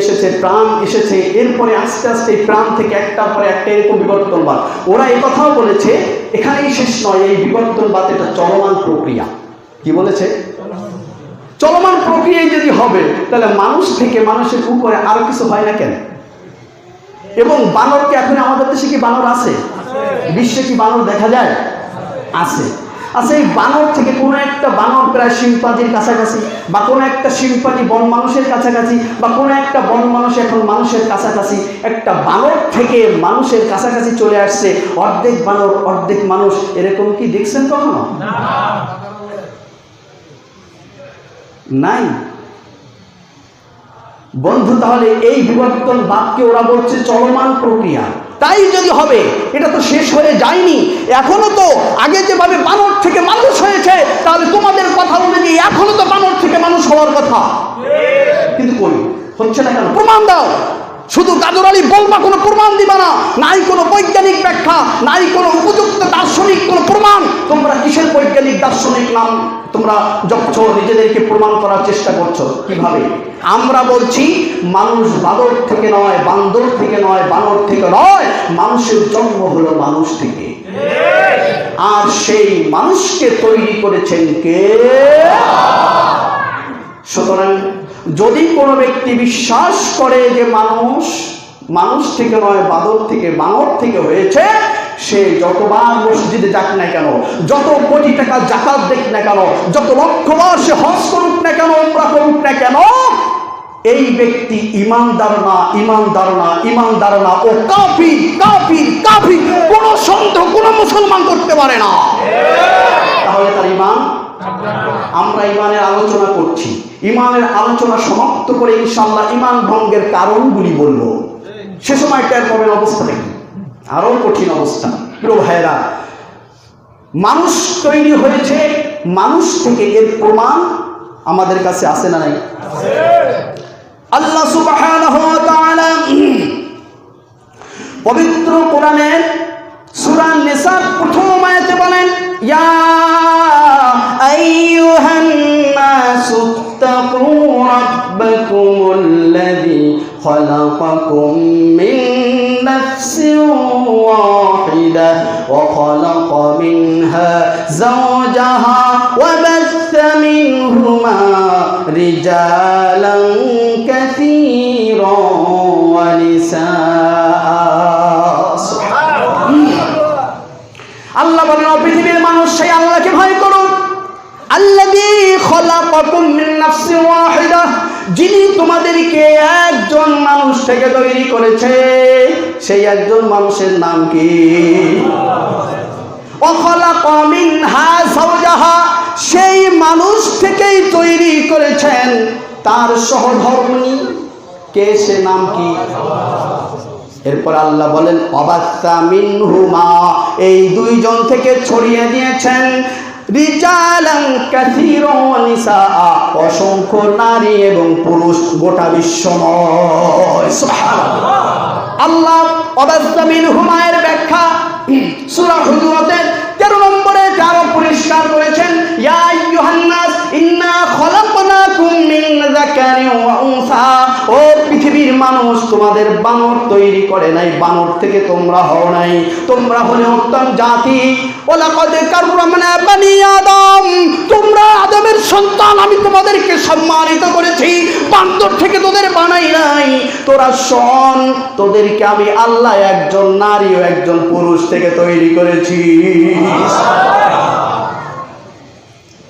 এসেছে, প্রাণ এসেছে, এরপরে আস্তে আস্তে এই প্রাণ থেকে একটার পরে একটা এরকম বিবর্তনবাদ। ওরা এই কথাও বলেছে এখানেই শেষ নয়, এই বিবর্তনবাদ এটা চলমান প্রক্রিয়া। কি বলেছে? চলমান প্রক্রিয়ায় যদি হবে তাহলে মানুষ থেকে মানুষের উপরে আরো কিছু হয় না কেন? এবং বানরকে এখন আমাদের দেশে কি বানর আছে? বিশ্বে কি বানর দেখা যায়? আছে। আচ্ছা, এই বানর থেকে কোনো একটা বানর প্রায় শিম্পাঞ্জির কাছাকাছি, বা কোনো একটা শিম্পাঞ্জি বন মানুষের কাছাকাছি, বা কোনো একটা বন মানুষ এখন মানুষের কাছাকাছি, একটা বানর থেকে মানুষের কাছাকাছি চলে আসছে, অর্ধেক বানর অর্ধেক মানুষ। এরকম কি দেখছেন কখনো? নাই বন্ধু। তাহলে এই বিবর্তনবাদকে ওরা বলছে চলমান প্রক্রিয়া। তাই যদি হবে, এটা তো শেষ হয়ে যায়নি, এখনো তো আগে যেভাবে বানর থেকে মানুষ হয়েছে, তাহলে তোমাদের কথা অনুযায়ী এখনো তো বানর থেকে মানুষ হওয়ার কথা, কিন্তু কই হচ্ছে না কেন? প্রমাণ দাও। শুধু গাজর আলী বলবা, কোনো প্রমাণ দিবা না, নাই কোনো বৈজ্ঞানিক ব্যাখ্যা, নাই কোনো উপযুক্ত দার্শনিক কোনো প্রমাণ। তোমরা কিসের বৈজ্ঞানিক দার্শনিক নাম তোমরা যখন নিজেদেরকে প্রমাণ করার চেষ্টা করছো? কিভাবে? আমরা বলছি মানুষ বাদর থেকে নয়, বান্দর থেকে নয়, বানর থেকে নয়, মানুষের জন্ম হলো মানুষ থেকে। আর সেই মানুষকে তৈরি করেছেন কে? সুতরাং যদি কোনো ব্যক্তি বিশ্বাস করে যে মানুষ মানুষ থেকে নয়, বাদর থেকে, বানর থেকে হয়েছে, সে যতবার মসজিদে যাক না কেন, যত কোটি টাকা যাকাত দেখ না কেন, যত লক্ষবার সে হজ করুক না কেন, উমরা করুক না কেন, এই ব্যক্তি ইমানদার না, ইমানদার না, ইমানদার না, ও কাফির, কাফির, কাফির, কোন সন্দেহ কোন মুসলমান করতে পারে না। তাহলে তার ইমান, আমরা ইমানের আলোচনা করছি, ইমানের আলোচনা সমাপ্ত করে ইনশাআল্লাহ ইমান ভঙ্গের কারণগুলি বলবো। সে সময় টের পাবেন অবস্থাটা কি, আরো কঠিন অবস্থা। প্রিয় ভাইয়েরা, মানুষ তৈরি হয়েছে মানুষ থেকে, এর প্রমাণ আমাদের কাছে আছে না নাই? আল্লাহ সুবহানাহু ওয়া তাআলা পবিত্র কোরআনের সূরা নিসার প্রথম আয়াতে বলেন, ইয়া আইয়ুহান নাসু তাকু রাব্বাকুমুল্লাযী খালাকাকুম মিন নাফসিন ওয়াহিদা ওয়া খালাকা মিনহা যাওজাহা ওয়া বাসসা মিনহুমা রিজালান কাসীরান ওয়া নিসাআ। আল্লাহ বলেন, পৃথিবীর মানুষ সেই আল্লাহকে ভয় করুন, আল্লাযী খালাকাকুম মিন নাফসিন ওয়াহিদা, যিনি তোমাদেরকে একজন মানুষ থেকে তৈরি করেছে। সেই একজন মানুষের নাম কি? ওয়া খালাকা মিনহা যাওজাহা, সেই মানুষ থেকেই তৈরি করেছেন তার সহধর্মিণী। কে সে? নাম কি? এরপর আল্লাহ বলেন, অবাস্তা মিনহুমা, এই দুইজন থেকে ছড়িয়ে দিয়েছেন রিজালান কাসীরান ওয়া নিসাআ, অসংখ্য নারী এবং পুরুষ গোটা বিশ্বময়। সুবহানাল্লাহ। আল্লাহ অবাস্তা মিনহুমা এর ব্যাখ্যা সূরা হুজুরাতের 13 নম্বরে আরো পরিষ্কার করেছেন, ইয়া আইয়ুহান নাস ইন্না খালাকনাকুম মিন যাকারিন ওয়া উনসা, ও পৃথিবীর মানুষ, তোমাদের বানর তৈরি করে নাই, বানর থেকে তোমরা হও নাই, তোমরা হলে উত্তম জাতি। ওয়ালাকাদ কাররামনা বানি আদম, তোমরা আদমের সন্তান, আমি তোমাদেরকে সম্মানিত করেছি, বান্দর থেকে তোদের বানাই নাই। তোরা শোন, তোদেরকে আমি আল্লাহ একজন নারী ও একজন পুরুষ থেকে তৈরি করেছি।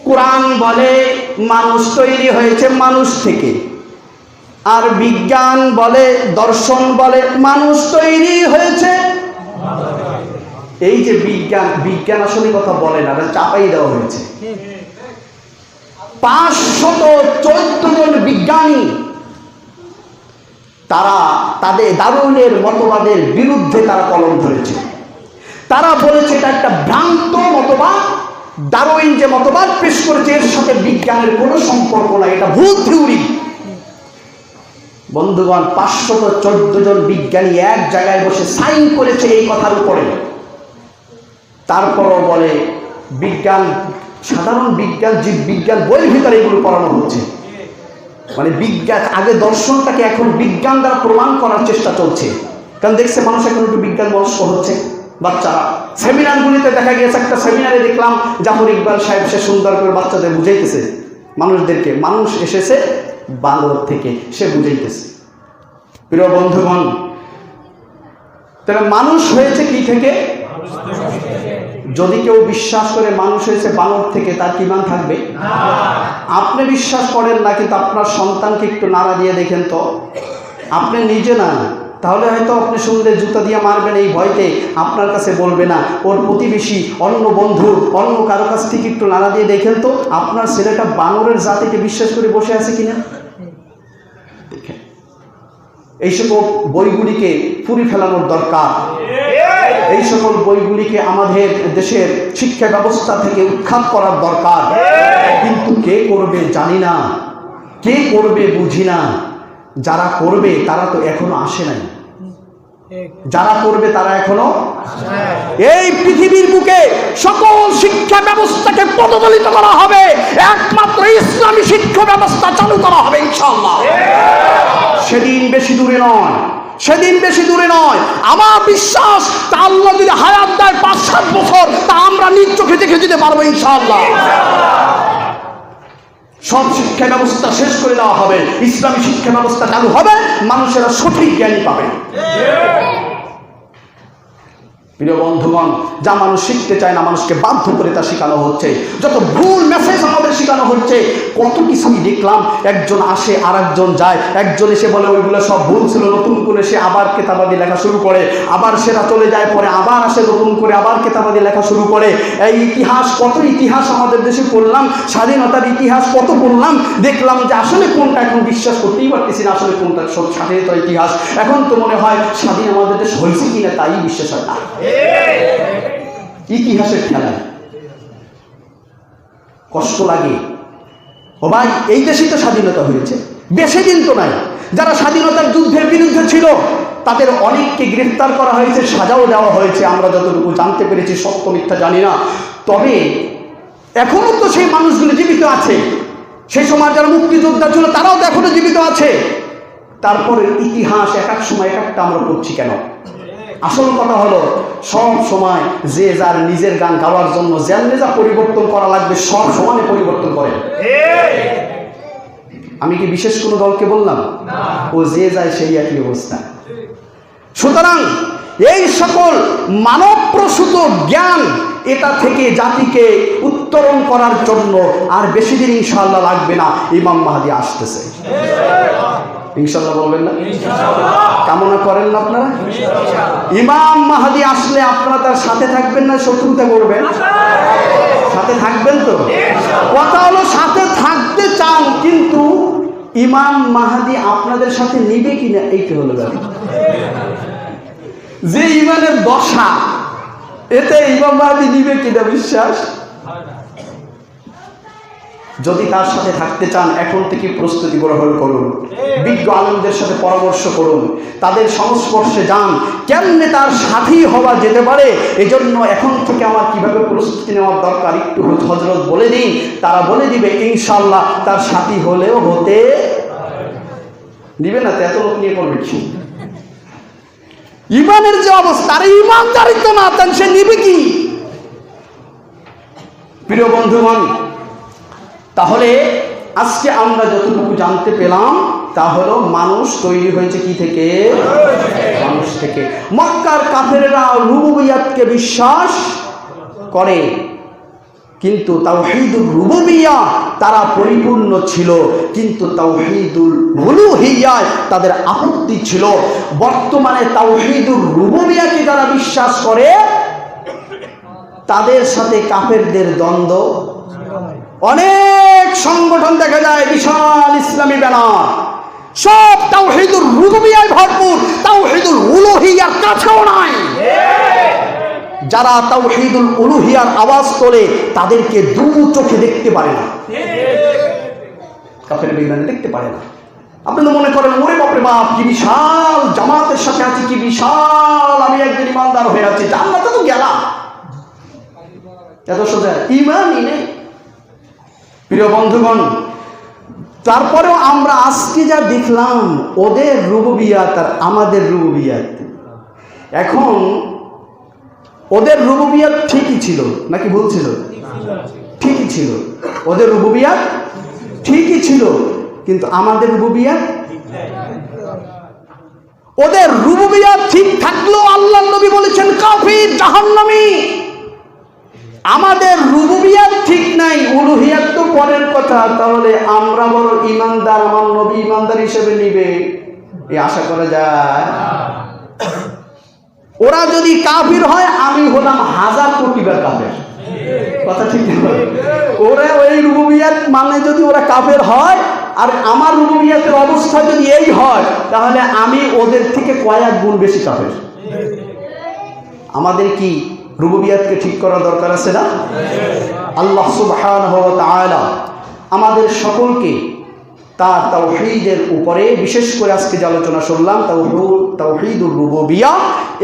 কোরআন বলে মানুষ তৈরি হয়েছে মানুষ থেকে, আর বিজ্ঞান বলে, দর্শন বলে মানুষ তৈরি হয়েছে। এই যে বিজ্ঞান, বিজ্ঞান আসলে কথা বলে না, চাপাই দেওয়া হয়েছে। 514 জন বিজ্ঞানী তারা তাদের দারুণের মতবাদের বিরুদ্ধে তারা কলম ধরেছে। তারা বলেছে এটা একটা ভ্রান্ত মতবাদ, ডারউইন যে মতবাদ পেশ করেছে এর সাথে বিজ্ঞানের কোনো সম্পর্ক নাই, এটা ভুল থিওরি। বন্ধুগণ, 514 জন বিজ্ঞানী এক জায়গায় বসে সাইন করেছে এই কথার উপরে। তারপরও বলে বিজ্ঞান, সাধারণ বিজ্ঞান, জীব বিজ্ঞান বইয়ের ভিতরে এগুলো পড়ানো হচ্ছে। মানে বিজ্ঞান, আগে দর্শনটাকে এখন বিজ্ঞান দ্বারা প্রমাণ করার চেষ্টা চলছে। কারণ দেখছে মানুষ এখন একটু বিজ্ঞান মনস্ক হচ্ছে। বাচ্চারা সেমিনারগুলিতে দেখা গিয়েছে, একটা সেমিনারে দেখলাম জাফর ইকবাল সাহেব সে সুন্দর করে বাচ্চাদের বুঝাইতেছে মানুষদেরকে, মানুষ এসেছে বানর থেকে, সে বুঝাইতেছে। প্রিয় বন্ধুগণ, তাহলে মানুষ হয়েছে কি থেকে? যদি কেউ বিশ্বাস করে মানুষ হয়েছে বানর থেকে, তার কি মান থাকবে? আপনি বিশ্বাস করেন না, কিন্তু আপনার সন্তানকে একটু নাড়া দিয়ে দেখেন তো, আপনি নিজে না, তাহলে হয়তো আপনি শুনলে জুতা দিয়ে মারবেন এই ভয়তে, আপনার কাছে বলবে না। ওর প্রতিবেশী, অন্য বন্ধু, অন্য কারো কাছ থেকে একটু নাড়া দিয়ে দেখেন তো আপনার ছেলেটা বানরের জাতিকে বিশ্বাস করে বসে আছে কিনা। দেখেন, এই সকল বইগুলিকে পুরি ফেলানোর দরকার। এই সকল বইগুলিকে আমাদের দেশের শিক্ষা ব্যবস্থা থেকে উৎখাত করার দরকার। কিন্তু কে করবে জানি না, কে করবে বুঝি না। যারা করবে তারা তো এখনো আসে নাই, যারা করবে তারা এখনো। এই পৃথিবীর বুকে সকল শিক্ষা ব্যবস্থাকে পদদলিত করা হবে, একমাত্র ইসলামী শিক্ষা ব্যবস্থা চালু করা হবে ইনশাআল্লাহ। সেদিন বেশি দূরে নয়, সেদিন বেশি দূরে নয়। আমার বিশ্বাস, তা আল্লাহ যদি হায়াত দেয় 5-7 বছর, তা আমরা নিজ চোখে দেখে যেতে পারবো ইনশাআল্লাহ। সব শিক্ষা ব্যবস্থা শেষ করে দেওয়া হবে, ইসলামী শিক্ষা ব্যবস্থা চালু হবে, মানুষেরা সঠিক জ্ঞান পাবে। প্রিয় বন্ধুগণ, যা মানুষ শিখতে চায় না মানুষকে বাধ্য করে তা শেখানো হচ্ছে, যত ভুল মেসেজ আমাদের শেখানো হচ্ছে। কত কিছুই দেখলাম, একজন আসে আর একজন যায়, একজন এসে বলে ওইগুলো সব ভুল ছিল, নতুন করে সে আবার কেতাবাদি লেখা শুরু করে, আবার সেটা চলে যায়, পরে আবার আসে নতুন করে আবার কেতাবাদি লেখা শুরু করে। এই ইতিহাস, কত ইতিহাস আমাদের দেশে পড়লাম, স্বাধীনতার ইতিহাস কত পড়লাম, দেখলাম যে আসলে কোনটা এখন বিশ্বাস করতেই পারতেছি না, আসলে কোনটা সব স্বাধীনতার ইতিহাস। এখন তো মনে হয় স্বাধীন আমাদের দেশ হয়েছে কিনা তাই বিশ্বাস হয় না। ইতিহাসের খেলায় কষ্ট লাগে। ও ভাই, এই দেশেই তো স্বাধীনতা হয়েছে, বেশি দিন তো নাই। যারা স্বাধীনতার যুদ্ধের বিরুদ্ধে ছিল তাদের অনেককে গ্রেফতার করা হয়েছে, সাজাও দেওয়া হয়েছে, আমরা যতটুকু জানতে পেরেছি, সত্য মিথ্যা জানি না। তবে এখনো তো সেই মানুষগুলো জীবিত আছে, সেই সময় যারা মুক্তিযোদ্ধা ছিল তারাও তো এখনো জীবিত আছে। তারপরে ইতিহাস এক এক সময় এক একটা আমরা পড়ছি কেন? আসল কথা হলো, সব সময় যে যার নিজের গান গাওয়ার জন্য যেমনি যা পরিবর্তন করা লাগবে সব সমানে পরিবর্তন করে। আমি কি বিশেষ কোনো দলকে বললাম? ও যে যায় সেই একই অবস্থা। সুতরাং এই সকল মানব প্রসূত জ্ঞান, এটা থেকে জাতিকে উত্তরণ করার জন্য আর বেশি দিন ইনশাআল্লাহ লাগবে না, ইমাম মাহদী আসতেছে। ইনশাআল্লাহ বলবেন না? কামনা করেন না আপনারা? ইমাম মাহদী আসলে আপনারা তার সাথে থাকবেন না শত্রুতা করবেন? সাথে থাকবেন তো? কথা হলো সাথে থাকতে চান, কিন্তু ইমাম মাহদী আপনাদের সাথে নিবে কিনা এইটা হলো ব্যাপার। যে ইমানের দশা, এতে ইমাম মাহদী নিবে কিনা বিশ্বাস। যদি তার সাথে থাকতে চান এখন থেকে প্রস্তুতি গ্রহণ করুন, বিজ্ঞ আলেমদের সাথে পরামর্শ করুন, তাদের সংস্পর্শে যান, কেমনে তার সাথী হওয়া যেতে পারে। এজন্য এখন থেকে আমার কিভাবে প্রস্তুতি নেওয়ার দরকার একটু হযরত বলে দিন, তারা বলে দিবে ইনশাআল্লাহ তার সাথী হলেও হতে দিবে না। তো এত লোক নিয়ে করবে কি? ইমানের যে অবস্থা, আর ইমানদারিত্ব না তান সে নিবে কি? প্রিয় বন্ধুগণ, তাহলে আজকে আমরা যতটুকু জানতে পেলাম তা হলো মানুষ তৈরি হয়েছে কি থেকে? মানুষ থেকে। মক্কার কাফেররা রুবুবিয়াতকে বিশ্বাস করে, কিন্তু তাওহীদুর রুবুবিয়্যাহ তারা পরিপূর্ণ ছিল, কিন্তু তাওহীদুল উলুহিয়্যায় তাদের আপত্তি ছিল। বর্তমানে তাওহীদুর রুবুবিয়্যাহকে যারা বিশ্বাস করে তাদের সাথে কাফেরদের দ্বন্দ্ব। অনেক সংগঠন দেখা যায় বিশাল ইসলামী ব্যানার, সব তাওহীদুর রুবুবিয়্যায় ভরপুর, তাওহীদুল উলুহিয়্যার কাছেও নাই। যারা তাওহীদুল উলুহিয়্যার আওয়াজ তোলে তাদেরকে দু চোখে দেখতে পারে না, কাফের বেঈমান দেখতে পারে না। আপনি তো মনে করেন ওরে বাপরে বাপ কি বিশাল জামাতের সাথে আছি, কি বিশাল আমি একজন ইমানদার হয়ে আছি, জান্নাতে তো গেলাম। এত সোজা ঈমানই নেই। প্রিয় বন্ধুগণ, তারপরেও আমরা আজকে যা দেখলাম ওদের রুবুবিয়াত আর আমাদের রুবুবিয়াত, এখন ওদের রুবুবিয়াত ঠিকই ছিল নাকি ভুল ছিল? ঠিকই ছিল। ওদের রুবুবিয়াত ঠিকই ছিল, কিন্তু আমাদের রুবুবিয়াত, ওদের রুবুবিয়াত ঠিক থাকলেও আল্লাহর নবী বলেছেন কাফির জাহান্নামী। আমাদের রুবুবিয়াত ঠিক নাই, উলুহিয়াত তো পরের কথা। তাহলে আমরা বড় ইমানদার, আমার নবী ইমানদার হিসেবে নিবে এই আশা করা যায়? ওরা যদি কাফির হয় আমি হলাম 1000 কোটিবার কাফের, কথা ঠিক না? ওরা ওই রুবুবিয়াত মানে যদি ওরা কাফের হয় আর আমার রুবুবিয়াতের অবস্থা যদি এই হয়, তাহলে আমি ওদের থেকে কয়েক গুণ বেশি কাফের। আমাদের কি রুবুবিয়াতকে ঠিক করা দরকার আছে না? আল্লাহ সুবহানাহু ওয়া তাআলা আমাদের সকলকে তার তাওহীদের উপরে, বিশেষ করে আজকে যে আলোচনা শুনলাম তাওহীদুর রুবুবিয়্যাহ,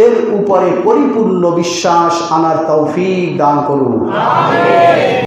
এর উপরে পরিপূর্ণ বিশ্বাস আনার তৌফিক দান করুন।